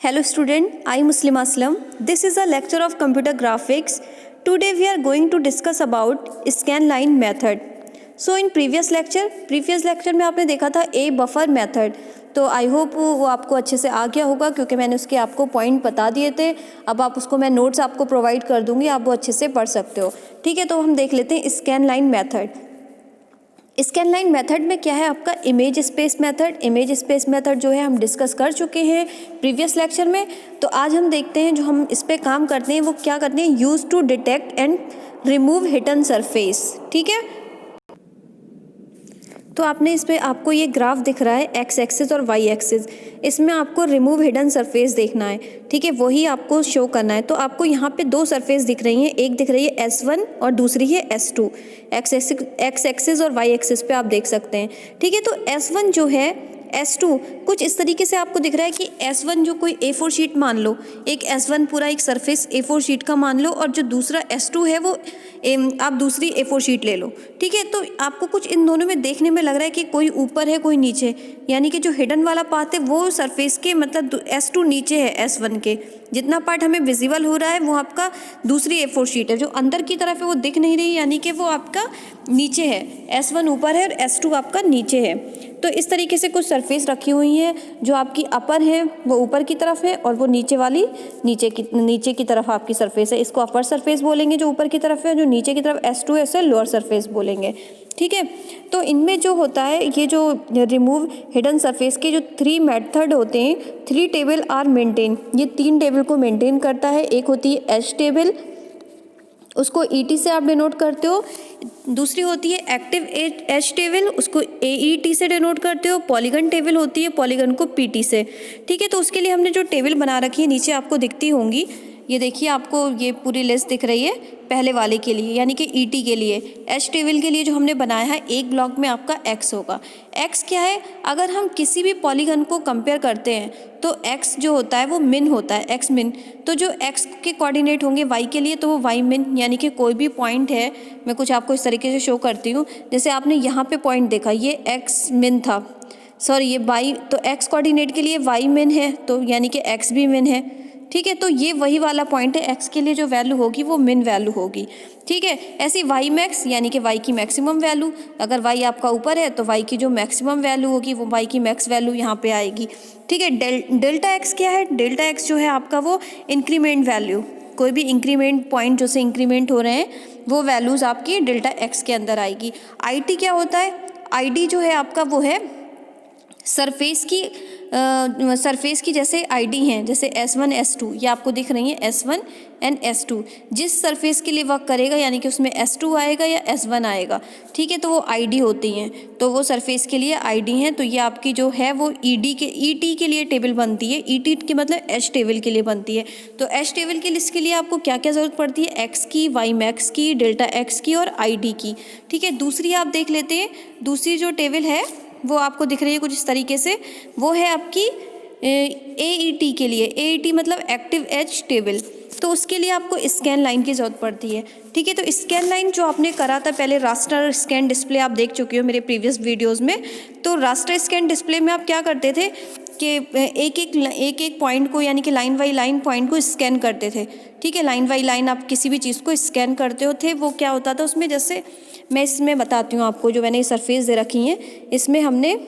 Hello student, I am Muslima Aslam. This is a lecture of computer graphics. Today we are going to discuss about scan line method. So in previous lecture में आपने देखा था a buffer method. तो I hope वो आपको अच्छे से आ गया होगा क्योंकि मैंने उसके आपको पॉइंट बता दिए थे। अब आप उसको मैं नोट्स आपको प्रोवाइड कर दूंगी, आप वो अच्छे से पढ़ सकते हो। ठीक है, तो हम देख लेते हैं scan line method. Scan line method में क्या है आपका image space method. Image space method जो है हम डिस्कस कर चुके हैं प्रीवियस लेक्चर में। तो आज हम देखते हैं जो हम इस पे काम करते हैं वो क्या करते हैं, use to detect and remove hidden surface. ठीक है, तो आपने इस पे आपको ये ग्राफ दिख रहा है एक्स एक्सिस और वाई एक्सिस, इसमें आपको रिमूव हिडन सरफेस देखना है। ठीक है, वही आपको शो करना है। तो आपको यहाँ पे दो सरफेस दिख रही हैं, एक दिख रही है S1 और दूसरी है S2। एक्स एक्सिस और वाई एक्सिस पे आप देख सकते हैं। ठीक है, तो S1 जो है S2 कुछ इस तरीके से आपको दिख रहा है कि S1 जो कोई A4 शीट मान लो, एक S1 पूरा एक सरफेस A4 शीट का मान लो, और जो दूसरा S2 है वो आप दूसरी A4 शीट ले लो। ठीक है, तो आपको कुछ इन दोनों में देखने में लग रहा है कि कोई ऊपर है कोई नीचे, यानी कि जो हिडन वाला पार्ट है वो सरफेस के मतलब S2 नीचे है S1 के। जितना पार्ट हमें विजिबल हो रहा है वो आपका दूसरी A4 शीट है, जो अंदर की तरफ है वो दिख नहीं रही, यानी कि वो आपका नीचे है। S1 ऊपर है और S2 आपका नीचे है। तो इस तरीके से कुछ सरफेस रखी हुई हैं, जो आपकी अपर है वो ऊपर की तरफ है और वो नीचे वाली नीचे की तरफ आपकी सरफेस है। इसको अपर सरफेस बोलेंगे जो ऊपर की तरफ है, जो नीचे की तरफ S2 है उसे लोअर सरफेस बोलेंगे। ठीक है, तो इनमें जो होता है ये जो रिमूव हिडन सरफेस के जो 3 मेथड होते हैं, 3 टेबल आर मेंटेन, ये 3 टेबल को मेंटेन करता है। एक होती है एच टेबल, उसको ET से आप डिनोट करते हो। दूसरी होती है एक्टिव एच टेबल, उसको AET से डिनोट करते हो। पॉलीगन टेबल होती है, पॉलीगन को PT से। ठीक है, तो उसके लिए हमने जो टेबल बना रखी है नीचे आपको दिखती होंगी, ये देखिए आपको ये पूरी लिस्ट दिख रही है पहले वाले के लिए यानी कि ET के लिए। एच टेबल के लिए जो हमने बनाया है एक ब्लॉक में आपका X होगा। X क्या है, अगर हम किसी भी पॉलीगन को कंपेयर करते हैं तो X जो होता है वो मिन होता है, X मिन। तो जो X के कोऑर्डिनेट होंगे Y के लिए तो वो Y मिन, यानी कि कोई भी पॉइंट है, मैं कुछ आपको इस तरीके से शो करती हूँ। जैसे आपने यहाँ पे पॉइंट देखा, ये X मिन था, सॉरी ये Y, तो X कोऑर्डिनेट के लिए Y मिन है, तो यानी कि X भी मिन है। ठीक है, तो ये वही वाला पॉइंट है, X के लिए जो वैल्यू होगी वो मिन वैल्यू होगी। ठीक है, ऐसी Y मैक्स यानी कि Y की मैक्सिमम वैल्यू, अगर Y आपका ऊपर है तो Y की जो मैक्सिमम वैल्यू होगी वो Y की मैक्स वैल्यू यहाँ पे आएगी। ठीक है, डेल्टा X क्या है, डेल्टा X जो है आपका वो इंक्रीमेंट वैल्यू, कोई भी इंक्रीमेंट पॉइंट जो से इंक्रीमेंट हो रहे हैं वो वैल्यूज़ आपकी डेल्टा X के अंदर आएगी। IT क्या होता है, ID जो है आपका वो है सरफेस की जैसे ID हैं, जैसे S1 S2 ये आपको दिख रही हैं, S1 एंड S2 जिस सरफेस के लिए वर्क करेगा यानी कि उसमें S2 आएगा या S1 आएगा। ठीक है, तो वो ID होती हैं, तो वो सरफेस के लिए ID हैं। तो ये आपकी जो है वो ET के लिए टेबल बनती है। ET के मतलब H टेबल के लिए बनती है। तो H टेबल की लिस्ट के लिए आपको क्या क्या ज़रूरत पड़ती है, X की, Y मैक्स की, डेल्टा X की और ID की। ठीक है, दूसरी आप देख लेते हैं, दूसरी जो टेबल है वो आपको दिख रही है कुछ इस तरीके से, वो है आपकी AET के लिए। AET मतलब एक्टिव एज टेबल, तो उसके लिए आपको स्कैन लाइन की ज़रूरत पड़ती है। ठीक है, तो स्कैन लाइन जो आपने करा था पहले, रास्टर स्कैन डिस्प्ले आप देख चुके हो मेरे प्रीवियस वीडियोस में। तो रास्टर स्कैन डिस्प्ले में आप क्या करते थे कि एक एक पॉइंट को यानी कि लाइन बाई लाइन पॉइंट को स्कैन करते थे। ठीक है, लाइन बाई लाइन आप किसी भी चीज़ को स्कैन करते हो थे। वो क्या होता था उसमें, जैसे मैं इसमें बताती हूँ आपको, जो मैंने ये सरफेस दे रखी हैं इसमें हमने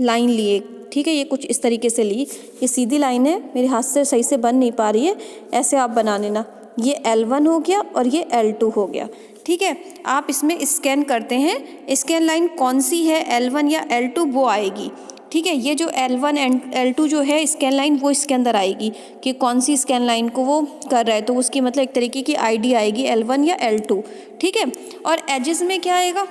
लाइन लिए। ठीक है, ये कुछ इस तरीके से ली, ये सीधी लाइन है, मेरे हाथ से सही से बन नहीं पा रही है, ऐसे आप बना लेना। ये L1 हो गया और ये L2 हो गया। ठीक है, आप इसमें स्कैन करते हैं, स्कैन लाइन कौन सी है, L1 या L2 वो आएगी। ठीक है, ये जो L1 एंड L2 जो है स्कैन लाइन वो इसके अंदर आएगी कि कौन सी स्कैन लाइन को वो कर रहा है, तो उसकी मतलब एक तरीके की ID आएगी L1 या L2। ठीक है, और एजेस में क्या आएगा,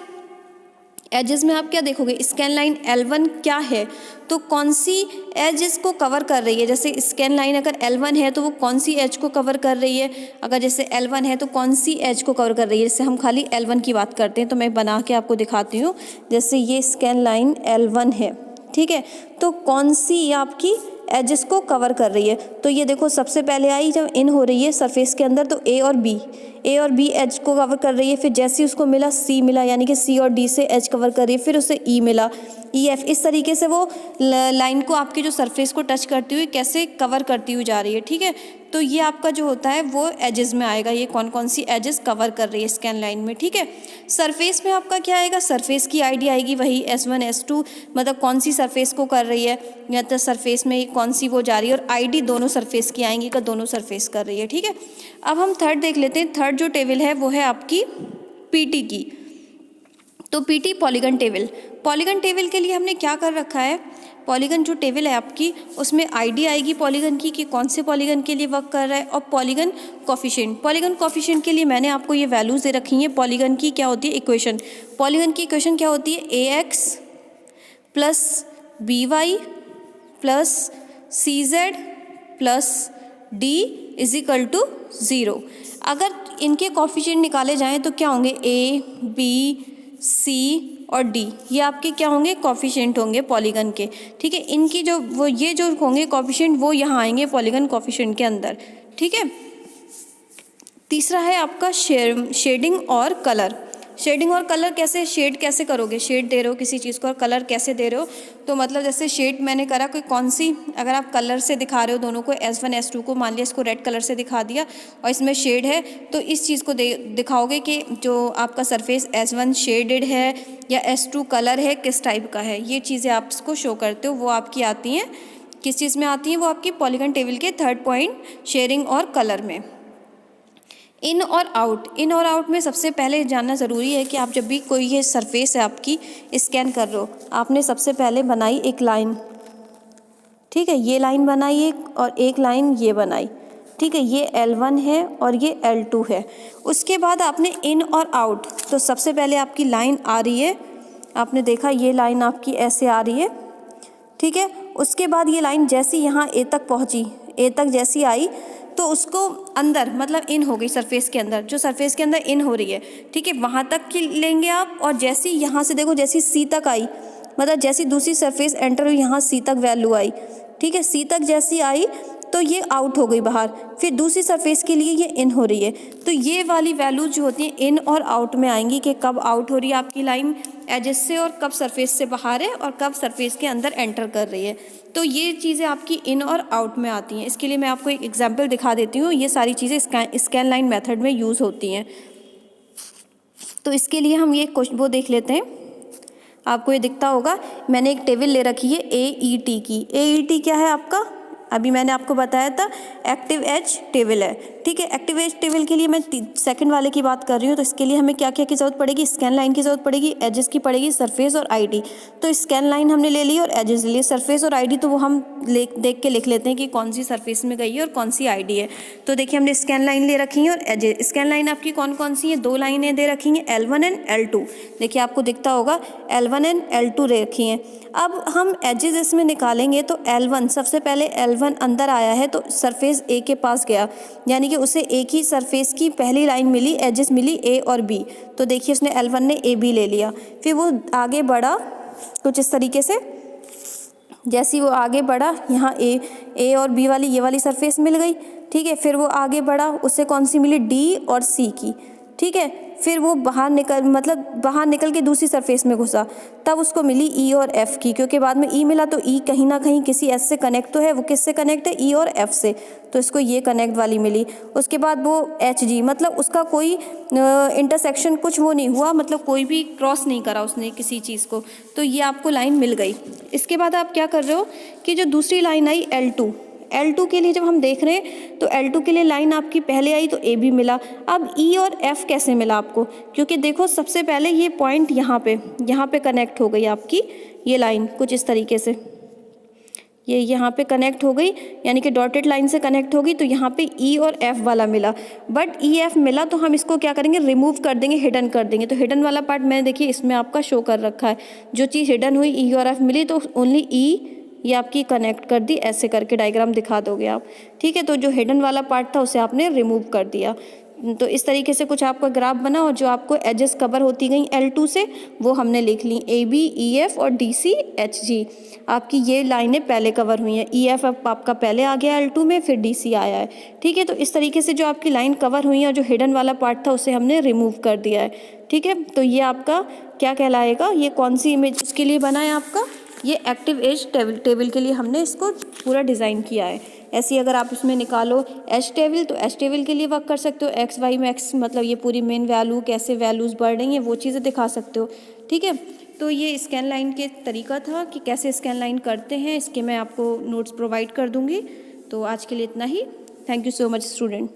एजेस में आप क्या देखोगे, स्कैन लाइन L1 क्या है, तो कौन सी एज इसको कवर कर रही है। जैसे स्कैन लाइन अगर L1 है तो वो कौन सी एज को कवर कर रही है, अगर जैसे L1 है तो कौन सी एज को कवर कर रही है। जैसे हम खाली L1 की बात करते हैं तो मैं बना के आपको दिखाती हूँ। जैसे ये स्कैन लाइन L1 है, ठीक है, तो कौन सी आपकी एजेस को कवर कर रही है। तो ये देखो सबसे पहले आई जब इन हो रही है सरफेस के अंदर, तो ए और बी एज को कवर कर रही है। फिर जैसे ही उसको मिला सी मिला, यानी कि सी और डी से एज कवर कर रही है। फिर उसे ई मिला, ई एफ, इस तरीके से वो लाइन को आपकी जो सरफेस को टच करती हुई कैसे कवर करती हुई जा रही है। ठीक है, तो ये आपका जो होता है वो एजेस में आएगा, ये कौन कौन सी एजेस कवर कर रही है स्कैन लाइन में। ठीक है, सरफेस में आपका क्या आएगा, सरफेस की आईडी आएगी वही S1 S2, मतलब कौन सी सरफेस को कर रही है, या तो सरफेस में कौन सी वो जा रही है, और आईडी दोनों सरफेस की आएंगी का दोनों सरफेस कर रही है। ठीक है, अब हम थर्ड देख लेते हैं। थर्ड जो टेबल है वो है आपकी पीटी की। तो PT polygon table, polygon table के लिए हमने क्या कर रखा है, पॉलीगन जो टेबल है आपकी उसमें आईडी आएगी पॉलीगन की कि कौन से पॉलीगन के लिए वर्क कर रहा है, और पॉलीगन कोफिशिएंट, पॉलीगन कोफिशिएंट के लिए मैंने आपको ये वैल्यूज़ दे रखी हैं। पॉलीगन की क्या होती है इक्वेशन, पॉलीगन की इक्वेशन क्या होती है, AX plus BY plus CZ plus D is equal to 0। अगर इनके कोफिशिएंट निकाले जाएँ तो क्या होंगे, A B C और D, ये आपके क्या होंगे, कोफिशिएंट होंगे पॉलीगन के। ठीक है, इनकी जो वो ये जो होंगे कोफिशिएंट वो यहाँ आएंगे पॉलीगन कोफिशिएंट के अंदर। ठीक है, तीसरा है आपका शेडिंग और कलर। शेडिंग और कलर कैसे, शेड कैसे करोगे, शेड दे रहे हो किसी चीज़ को और कलर कैसे दे रहे हो, तो मतलब जैसे शेड मैंने करा कोई कौन सी, अगर आप कलर से दिखा रहे हो दोनों को, S1 S2 को मान लिया इसको रेड कलर से दिखा दिया और इसमें शेड है, तो इस चीज़ को दिखाओगे कि जो आपका सरफेस S1 शेडेड है या S2 कलर है, किस टाइप का है, ये चीज़ें आप इसको शो करते हो, वो आपकी आती हैं किस चीज़ में आती हैं, वो आपकी पॉलीगन टेबल के थर्ड पॉइंट शेडिंग और कलर में। इन और आउट, इन और आउट में सबसे पहले जानना ज़रूरी है कि आप जब भी कोई ये सरफेस है आपकी स्कैन कर रहे हो, आपने सबसे पहले बनाई एक लाइन। ठीक है, ये लाइन बनाई एक, और एक लाइन ये बनाई। ठीक है, ये L1 है और ये L2 है। उसके बाद आपने इन और आउट, तो सबसे पहले आपकी लाइन आ रही है, आपने देखा ये लाइन आपकी ऐसे आ रही है। ठीक है, उसके बाद ये लाइन जैसी यहाँ A तक पहुँची, A तक जैसी आई तो उसको अंदर मतलब इन हो गई सरफेस के अंदर, जो सरफेस के अंदर इन हो रही है। ठीक है, वहाँ तक की लेंगे आप, और जैसी यहाँ से देखो जैसी C तक आई, मतलब जैसी दूसरी सरफेस एंटर हुई यहाँ C तक वैल्यू आई। ठीक है, C तक जैसी आई तो ये आउट हो गई बाहर, फिर दूसरी सरफेस के लिए ये इन हो रही है। तो ये वाली वैल्यूज जो होती हैं इन और आउट में आएंगी कि कब आउट हो रही है आपकी लाइन एजेस से, और कब सरफेस से बाहर है, और कब सरफेस के अंदर एंटर कर रही है। तो ये चीज़ें आपकी इन और आउट में आती हैं। इसके लिए मैं आपको एक एग्जाम्पल दिखा देती हूँ। ये सारी चीज़ें स्कैन लाइन मेथड में यूज़ होती हैं। तो इसके लिए हम ये वो देख लेते हैं। आपको ये दिखता होगा, मैंने एक टेबल ले रखी है AET की। AET क्या है आपका, अभी मैंने आपको बताया था एक्टिव एज टेबल है। ठीक है, एक्टिव एज टेबल के लिए मैं सेकंड वाले की बात कर रही हूँ। तो इसके लिए हमें क्या क्या की ज़रूरत पड़ेगी, स्कैन लाइन की ज़रूरत पड़ेगी, एजेस की पड़ेगी, सरफेस और आईडी। तो स्कैन लाइन हमने ले ली और एजेस ले लिए, सरफेस और आईडी तो वो हम देख के लिख लेते हैं कि कौन सी सरफेस में गई है और कौन सी आईडी है। तो देखिए हमने स्कैन लाइन ले रखी है और एजेस। स्कैन लाइन आपकी कौन कौन सी है, दो लाइनें दे रखी हैं, L1 एंड L2। देखिए आपको दिखता होगा L1 एंड L2 दे रखी हैं। अब हम एजेस इसमें निकालेंगे तो L1, सबसे पहले L1 अंदर आया है तो सरफेस A के पास गया, यानी कि उसे एक ही सरफेस की पहली लाइन मिली, एजेस मिली A और B। तो देखिए उसने L1 ने AB ले लिया, फिर वो आगे बढ़ा कुछ इस तरीके से। जैसे ही वो आगे बढ़ा यहाँ A और B वाली ये वाली सरफेस मिल गई। ठीक है, फिर वो आगे बढ़ा, उससे कौन सी मिली, D और C की। ठीक है, फिर वो बाहर निकल के दूसरी सरफेस में घुसा, तब उसको मिली E और F की, क्योंकि बाद में E मिला तो E कहीं ना कहीं किसी S से कनेक्ट तो है, वो किससे कनेक्ट है, E और F से, तो इसको ये कनेक्ट वाली मिली। उसके बाद वो HG, मतलब उसका कोई इंटरसेक्शन कुछ वो नहीं हुआ, मतलब कोई भी क्रॉस नहीं करा उसने किसी चीज़ को, तो ये आपको लाइन मिल गई। इसके बाद आप क्या कर रहे हो कि जो दूसरी लाइन आई L2 के लिए जब हम देख रहे हैं तो L2 के लिए लाइन आपकी पहले आई तो AB मिला। अब E और F कैसे मिला आपको, क्योंकि देखो सबसे पहले ये पॉइंट यहाँ पे कनेक्ट हो गई आपकी ये लाइन कुछ इस तरीके से, ये यहाँ पे कनेक्ट हो गई, यानी कि डॉटेड लाइन से कनेक्ट हो गई, तो यहाँ पे E और F वाला मिला। बट EF मिला तो हम इसको क्या करेंगे, रिमूव कर देंगे, हिडन कर देंगे। तो हिडन वाला पार्ट मैंने देखिए इसमें आपका शो कर रखा है। जो चीज़ हिडन हुई E और F मिली तो ओनली E ये आपकी कनेक्ट कर दी, ऐसे करके डायग्राम दिखा दोगे आप। ठीक है, तो जो हिडन वाला पार्ट था उसे आपने रिमूव कर दिया। तो इस तरीके से कुछ आपका ग्राफ बना और जो आपको एजेस कवर होती गई L2 से वो हमने लिख ली ABEF और DCHG। आपकी ये लाइनें पहले कवर हुई हैं। EF अब आपका पहले आ गया L2 में, फिर DC आया है। ठीक है, तो इस तरीके से जो आपकी लाइन कवर हुई है और जो हिडन वाला पार्ट था उसे हमने रिमूव कर दिया है। ठीक है, तो ये आपका क्या कहलाएगा, ये कौन सी इमेज उसके लिए बना है आपका, ये एक्टिव एज टेबल के लिए हमने इसको पूरा डिज़ाइन किया है। ऐसी अगर आप उसमें निकालो एज टेबल तो एज टेबल के लिए वर्क कर सकते हो। एक्स वाई में एक्स मतलब ये पूरी मेन वैल्यू कैसे वैल्यूज़ बढ़ रही हैं वो चीज़ें दिखा सकते हो। ठीक है, तो ये स्कैन लाइन के तरीका था कि कैसे स्कैन लाइन करते हैं, इसके मैं आपको नोट्स प्रोवाइड कर दूँगी। तो आज के लिए इतना ही। Thank you so much student.